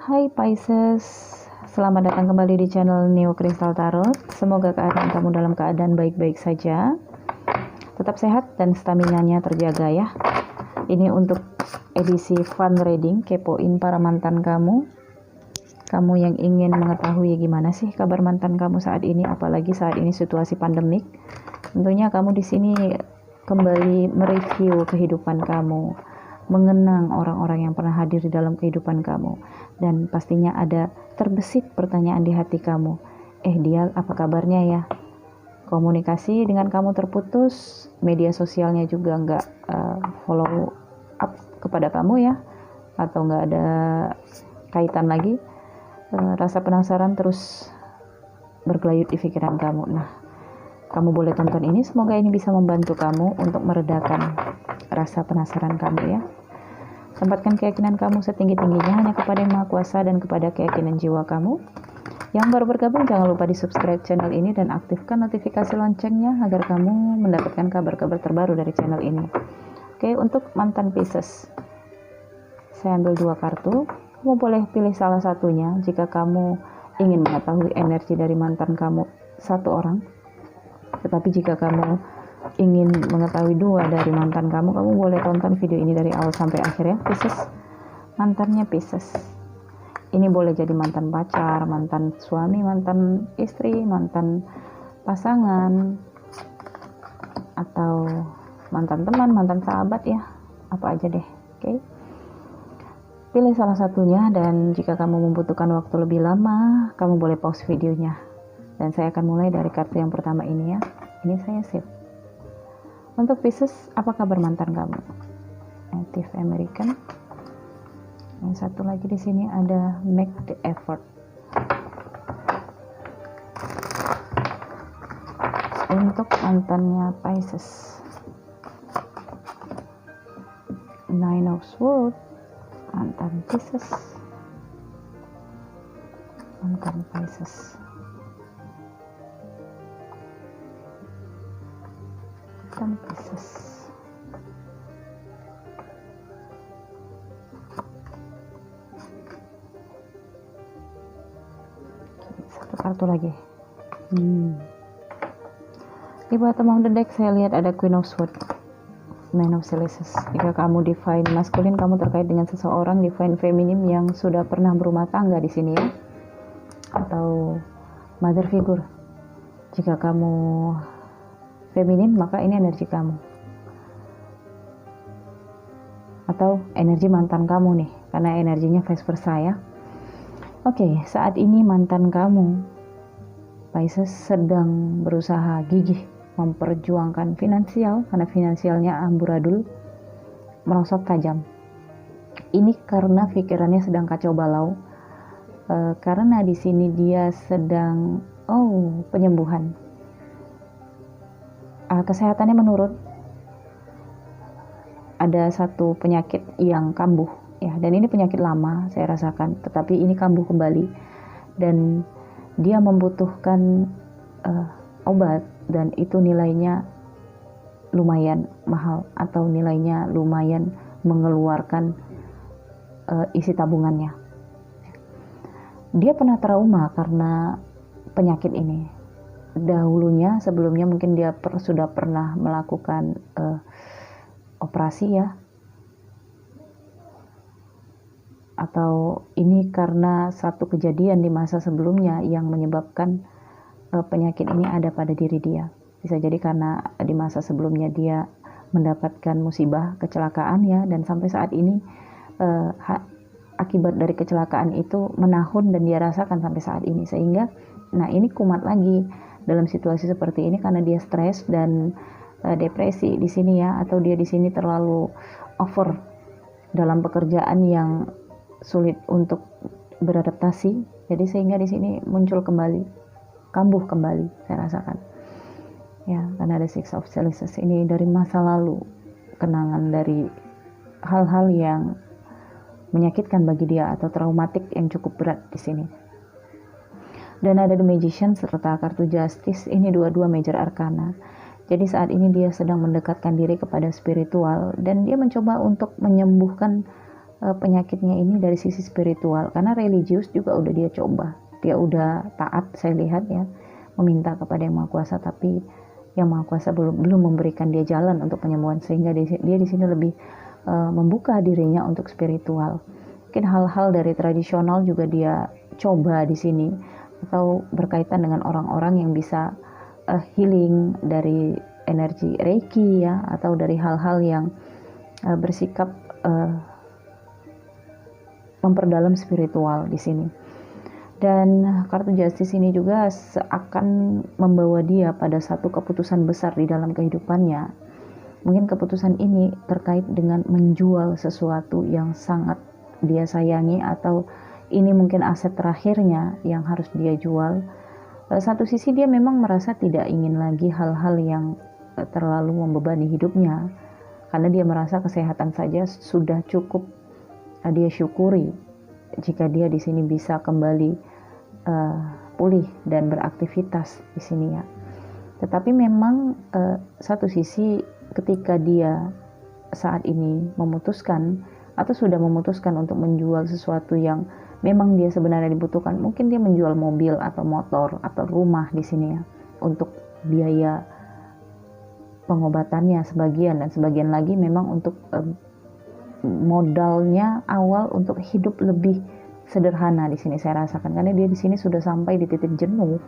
Hai Pisces, selamat datang kembali di channel Neo Crystal Tarot. Semoga keadaan kamu dalam keadaan baik-baik saja, tetap sehat dan staminanya terjaga ya. Ini untuk edisi fun reading, kepoin para mantan kamu. Kamu yang ingin mengetahui gimana sih kabar mantan kamu saat ini, apalagi saat ini situasi pandemik. Tentunya kamu di sini kembali mereview kehidupan kamu, mengenang orang-orang yang pernah hadir di dalam kehidupan kamu, dan pastinya ada terbesit pertanyaan di hati kamu. Dia apa kabarnya ya? Komunikasi dengan kamu terputus, media sosialnya juga nggak follow up kepada kamu ya, atau nggak ada kaitan lagi. Rasa penasaran terus bergelayut di pikiran kamu. Nah, kamu boleh tonton ini, semoga ini bisa membantu kamu untuk meredakan rasa penasaran kamu ya. Tempatkan keyakinan kamu setinggi-tingginya hanya kepada Yang Maha Kuasa dan kepada keyakinan jiwa kamu. Yang baru bergabung, jangan lupa di subscribe channel ini dan aktifkan notifikasi loncengnya agar kamu mendapatkan kabar-kabar terbaru dari channel ini. Oke, untuk mantan Pisces, saya ambil 2 kartu. Kamu boleh pilih salah satunya jika kamu ingin mengetahui energi dari mantan kamu satu orang. Tetapi jika kamu ingin mengetahui 2 dari mantan kamu, kamu boleh tonton video ini dari awal sampai akhir ya, Pisces. Mantannya Pisces ini boleh jadi mantan pacar, mantan suami, mantan istri, mantan pasangan, atau mantan teman, mantan sahabat ya, apa aja deh. Oke, pilih salah satunya, dan jika kamu membutuhkan waktu lebih lama, kamu boleh pause videonya, dan saya akan mulai dari kartu yang pertama ini ya. Ini saya save. Untuk Pisces, apa kabar mantan kamu? Native American. Yang satu lagi di sini ada make the effort. Untuk mantannya Pisces, Nine of Swords. Mantan Pisces, mantan Pisces, mantan Pisces. Satu kartu lagi. Di bottom of the deck saya lihat ada Queen of Swords, Man of Silices. Jika kamu divine maskulin, kamu terkait dengan seseorang divine feminim yang sudah pernah berumah tangga di sini ya, atau mother figure. Jika kamu feminin, maka ini energi kamu, atau energi mantan kamu nih, karena energinya vice versa ya. Oke, saat ini mantan kamu Pisces sedang berusaha gigih memperjuangkan finansial, karena finansialnya amburadul, merosot tajam. Ini karena pikirannya sedang kacau balau, karena di sini dia sedang penyembuhan. Kesehatannya menurun, ada satu penyakit yang kambuh ya, dan ini penyakit lama saya rasakan, tetapi ini kambuh kembali dan dia membutuhkan obat, dan itu nilainya lumayan mahal, atau nilainya lumayan mengeluarkan isi tabungannya. Dia pernah trauma karena penyakit ini. Dahulunya, sebelumnya mungkin dia sudah pernah melakukan operasi ya, atau ini karena satu kejadian di masa sebelumnya yang menyebabkan penyakit ini ada pada diri dia. Bisa jadi karena di masa sebelumnya dia mendapatkan musibah, kecelakaan ya, dan sampai saat ini akibat dari kecelakaan itu menahun dan dia rasakan sampai saat ini, sehingga ini kumat lagi dalam situasi seperti ini karena dia stres dan depresi di sini ya, atau dia di sini terlalu over dalam pekerjaan yang sulit untuk beradaptasi. Jadi sehingga di sini muncul kembali, kambuh kembali saya rasakan. Ya, karena ada Six of Chalices ini dari masa lalu, kenangan dari hal-hal yang menyakitkan bagi dia atau traumatik yang cukup berat di sini. Dan ada The Magician serta kartu Justice, ini dua-dua major arcana. Jadi saat ini dia sedang mendekatkan diri kepada spiritual dan dia mencoba untuk menyembuhkan penyakitnya ini dari sisi spiritual, karena religius juga udah dia coba. Dia udah taat, saya lihat ya, meminta kepada Yang Maha Kuasa, tapi Yang Maha Kuasa belum memberikan dia jalan untuk penyembuhan, sehingga dia di sini lebih membuka dirinya untuk spiritual. Mungkin hal-hal dari tradisional juga dia coba di sini, atau berkaitan dengan orang-orang yang bisa healing dari energi Reiki ya, atau dari hal-hal yang bersikap memperdalam spiritual di sini. Dan kartu Justice ini juga seakan membawa dia pada satu keputusan besar di dalam kehidupannya. Mungkin keputusan ini terkait dengan menjual sesuatu yang sangat dia sayangi, atau ini mungkin aset terakhirnya yang harus dia jual. Satu sisi dia memang merasa tidak ingin lagi hal-hal yang terlalu membebani hidupnya, karena dia merasa kesehatan saja sudah cukup dia syukuri jika dia di sini bisa kembali pulih dan beraktivitas di sini ya. Tetapi memang satu sisi ketika dia saat ini memutuskan atau sudah memutuskan untuk menjual sesuatu yang memang dia sebenarnya dibutuhkan, mungkin dia menjual mobil atau motor atau rumah di sini ya, untuk biaya pengobatannya sebagian, dan sebagian lagi memang untuk modalnya awal untuk hidup lebih sederhana di sini saya rasakan, karena dia di sini sudah sampai di titik jenuh,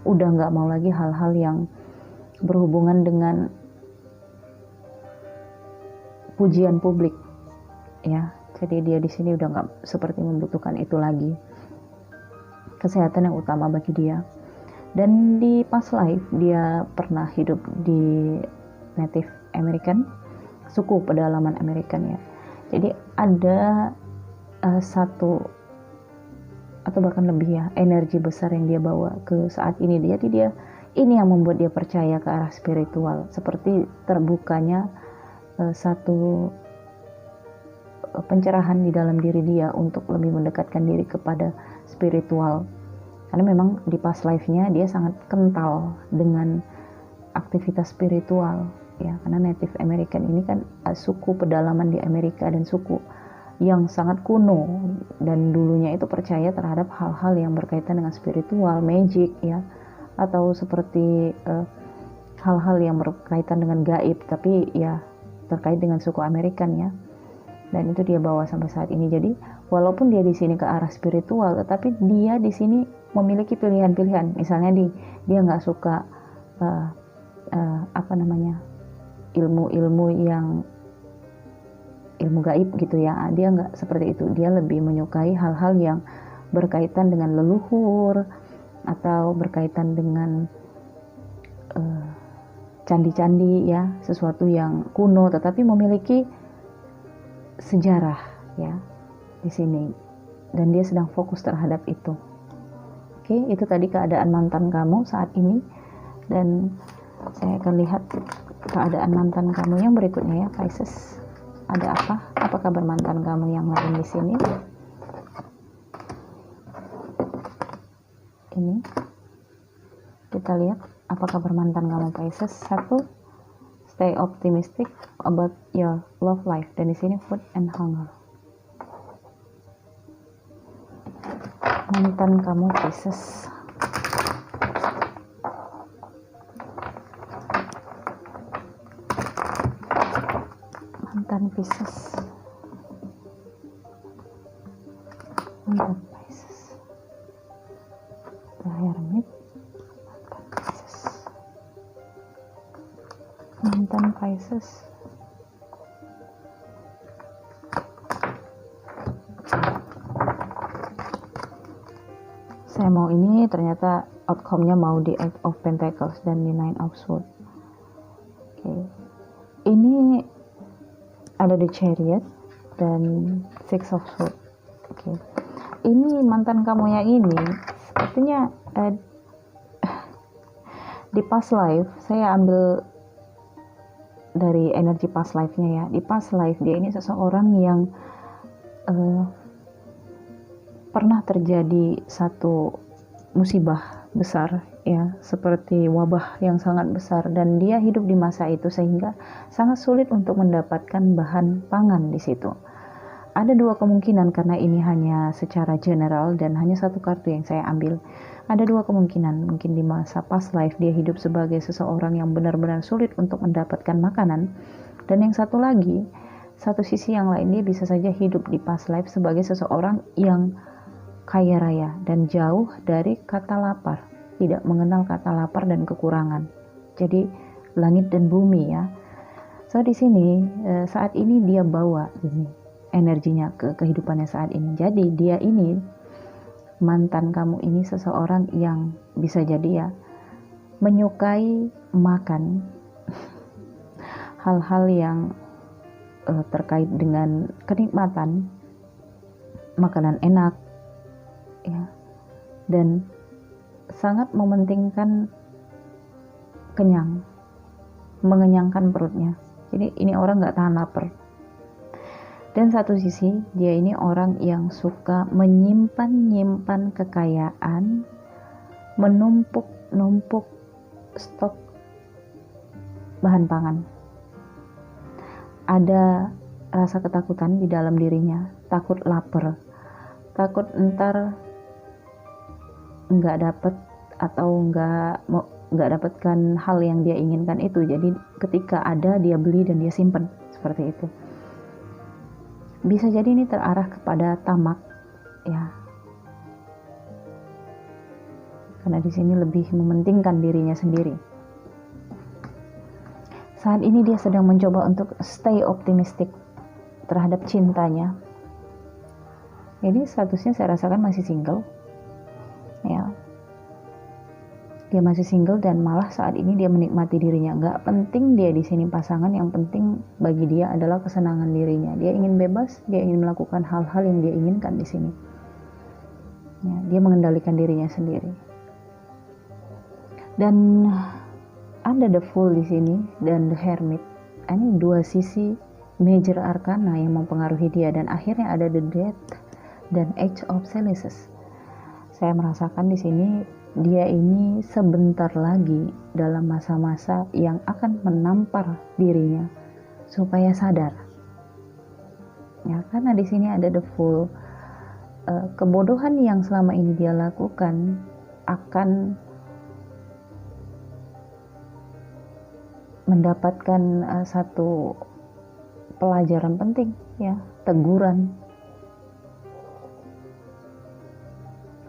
udah nggak mau lagi hal-hal yang berhubungan dengan pujian publik ya. Jadi dia di sini udah nggak seperti membutuhkan itu lagi. Kesehatan yang utama bagi dia. Dan di past life dia pernah hidup di Native American, suku pedalaman American ya. Jadi ada satu atau bahkan lebih ya, energi besar yang dia bawa ke saat ini. Jadi dia ini yang membuat dia percaya ke arah spiritual, seperti terbukanya satu pencerahan di dalam diri dia untuk lebih mendekatkan diri kepada spiritual. Karena memang di past life-nya dia sangat kental dengan aktivitas spiritual ya, karena Native American ini kan suku pedalaman di Amerika dan suku yang sangat kuno, dan dulunya itu percaya terhadap hal-hal yang berkaitan dengan spiritual, magic ya, atau seperti hal-hal yang berkaitan dengan gaib, tapi ya terkait dengan suku American ya. Dan itu dia bawa sampai saat ini. Jadi walaupun dia di sini ke arah spiritual, tetapi dia di sini memiliki pilihan-pilihan. Misalnya dia nggak suka ilmu-ilmu yang ilmu gaib gitu ya. Dia nggak seperti itu. Dia lebih menyukai hal-hal yang berkaitan dengan leluhur atau berkaitan dengan candi-candi ya, sesuatu yang kuno tetapi memiliki sejarah ya di sini, dan dia sedang fokus terhadap itu. Oke, itu tadi keadaan mantan kamu saat ini, dan saya akan lihat keadaan mantan kamu yang berikutnya ya, Pisces. Ada apa? Apa kabar mantan kamu yang lain di sini? Ini kita lihat apa kabar mantan kamu Pisces. 1, stay optimistic about your love life, dan di sini food and hunger. Mantan kamu Pisces. Mantan Pisces. Mantan Pisces. The Hermit. Mantan Pisces. Saya mau ini, ternyata outcome-nya mau di Eight of Pentacles dan di Nine of Swords. Oke. ada The Chariot dan Six of Swords. Oke. Ini mantan kamu yang ini sepertinya di past life, saya ambil dari energi past life-nya ya. Di past life dia ini seseorang yang pernah terjadi satu musibah besar ya, seperti wabah yang sangat besar, dan dia hidup di masa itu sehingga sangat sulit untuk mendapatkan bahan pangan di situ. Ada dua kemungkinan karena ini hanya secara general dan hanya satu kartu yang saya ambil. Ada dua kemungkinan, mungkin di masa past life dia hidup sebagai seseorang yang benar-benar sulit untuk mendapatkan makanan, dan yang satu lagi, satu sisi yang lain, dia bisa saja hidup di past life sebagai seseorang yang kaya raya dan jauh dari kata lapar, tidak mengenal kata lapar dan kekurangan. Jadi langit dan bumi ya. So di sini saat ini dia bawa ini energinya ke kehidupannya saat ini. Jadi dia ini, mantan kamu ini seseorang yang bisa jadi ya menyukai makan hal-hal yang terkait dengan kenikmatan, makanan enak ya, dan sangat mementingkan kenyang, mengenyangkan perutnya. Jadi ini orang gak tahan lapar. Dan satu sisi dia ini orang yang suka menyimpan kekayaan, menumpuk stok bahan pangan. Ada rasa ketakutan di dalam dirinya, takut lapar, takut entar nggak dapet atau nggak dapatkan hal yang dia inginkan itu. Jadi ketika ada dia beli dan dia simpan seperti itu. Bisa jadi ini terarah kepada tamak ya, karena di sini lebih mementingkan dirinya sendiri. Saat ini dia sedang mencoba untuk stay optimistic terhadap cintanya. Jadi statusnya saya rasakan masih single ya. Dia masih single dan malah saat ini dia menikmati dirinya. Nggak penting dia di sini pasangan, yang penting bagi dia adalah kesenangan dirinya. Dia ingin bebas, dia ingin melakukan hal-hal yang dia inginkan di sini. Ya, dia mengendalikan dirinya sendiri. Dan ada the Fool di sini dan the Hermit. Ini dua sisi major arcana yang mempengaruhi dia, dan akhirnya ada the Death dan Age of Solaces. Saya merasakan di sini dia ini sebentar lagi dalam masa-masa yang akan menampar dirinya supaya sadar. Ya, karena di sini ada the Fool. Kebodohan yang selama ini dia lakukan akan mendapatkan satu pelajaran penting ya, teguran.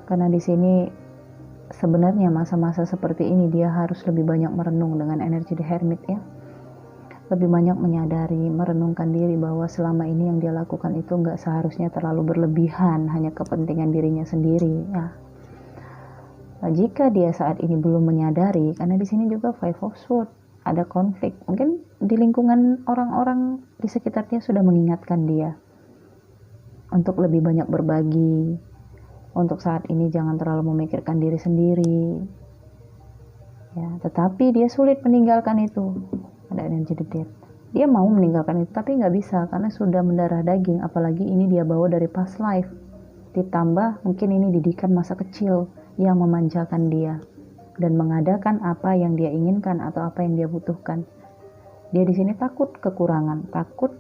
Karena di sini sebenarnya masa-masa seperti ini dia harus lebih banyak merenung dengan energi The Hermit ya. Lebih banyak menyadari, merenungkan diri bahwa selama ini yang dia lakukan itu nggak seharusnya terlalu berlebihan, hanya kepentingan dirinya sendiri ya. Nah, jika dia saat ini belum menyadari, karena di sini juga Five of Swords, ada konflik. Mungkin di lingkungan orang-orang di sekitarnya sudah mengingatkan dia untuk lebih banyak berbagi. Untuk saat ini jangan terlalu memikirkan diri sendiri ya, tetapi dia sulit meninggalkan itu. Ada energi The Death. Dia mau meninggalkan itu tapi nggak bisa karena sudah mendarah daging, apalagi ini dia bawa dari past life, ditambah mungkin ini didikan masa kecil yang memanjakan dia dan mengadakan apa yang dia inginkan atau apa yang dia butuhkan. Dia di sini takut kekurangan, takut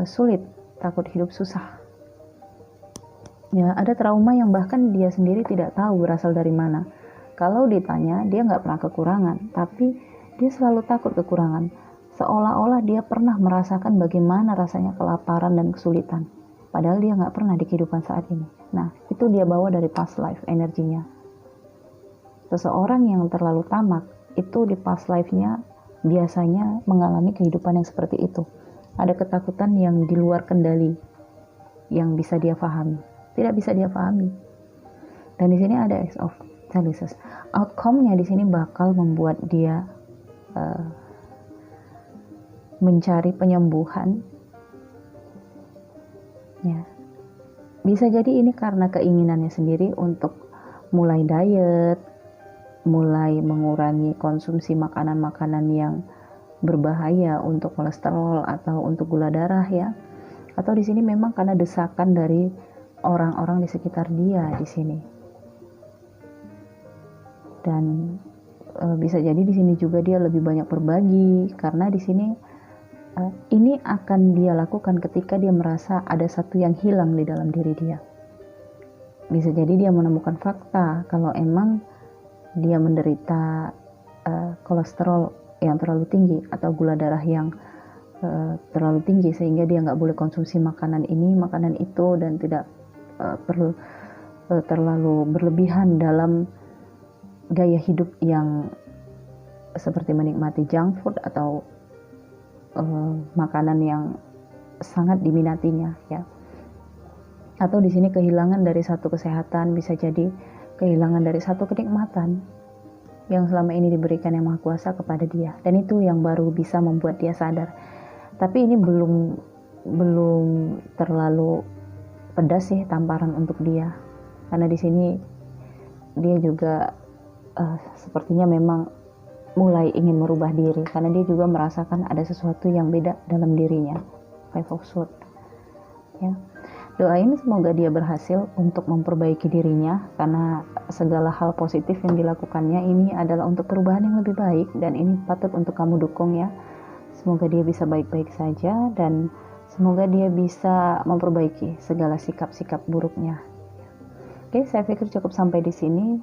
sulit, takut hidup susah. Ya, ada trauma yang bahkan dia sendiri tidak tahu berasal dari mana. Kalau ditanya, dia nggak pernah kekurangan, tapi dia selalu takut kekurangan. Seolah-olah dia pernah merasakan bagaimana rasanya kelaparan dan kesulitan. Padahal dia nggak pernah di kehidupan saat ini. Nah, itu dia bawa dari past life energinya. Seseorang yang terlalu tamak, itu di past life-nya biasanya mengalami kehidupan yang seperti itu. Ada ketakutan yang di luar kendali, yang bisa dia pahami. Tidak bisa dia pahami. Dan di sini ada Age of Solaces. Outcome-nya di sini bakal membuat dia mencari penyembuhan Bisa jadi ini karena keinginannya sendiri untuk mulai diet, mulai mengurangi konsumsi makanan-makanan yang berbahaya untuk kolesterol atau untuk gula darah ya. Atau di sini memang karena desakan dari orang-orang di sekitar dia di sini. Dan bisa jadi di sini juga dia lebih banyak berbagi karena di sini ini akan dia lakukan ketika dia merasa ada satu yang hilang di dalam diri dia. Bisa jadi dia menemukan fakta kalau emang dia menderita kolesterol yang terlalu tinggi atau gula darah yang terlalu tinggi sehingga dia nggak boleh konsumsi makanan ini, makanan itu, dan tidak perlu terlalu berlebihan dalam gaya hidup yang seperti menikmati junk food atau makanan yang sangat diminatinya ya. Atau di sini kehilangan dari satu kesehatan, bisa jadi kehilangan dari satu kenikmatan yang selama ini diberikan Yang Maha Kuasa kepada dia, dan itu yang baru bisa membuat dia sadar. Tapi ini belum terlalu pedas sih tamparan untuk dia, karena di sini dia juga sepertinya memang mulai ingin merubah diri karena dia juga merasakan ada sesuatu yang beda dalam dirinya. Five of Swords ya. Doain semoga dia berhasil untuk memperbaiki dirinya, karena segala hal positif yang dilakukannya ini adalah untuk perubahan yang lebih baik, dan ini patut untuk kamu dukung ya. Semoga dia bisa baik-baik saja, dan semoga dia bisa memperbaiki segala sikap-sikap buruknya. Oke, saya pikir cukup sampai di sini.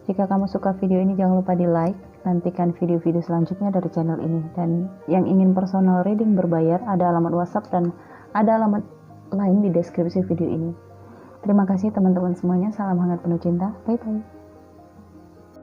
Jika kamu suka video ini, jangan lupa di like. Nantikan video-video selanjutnya dari channel ini. Dan yang ingin personal reading berbayar, ada alamat WhatsApp dan ada alamat lain di deskripsi video ini. Terima kasih teman-teman semuanya. Salam hangat penuh cinta. Bye-bye.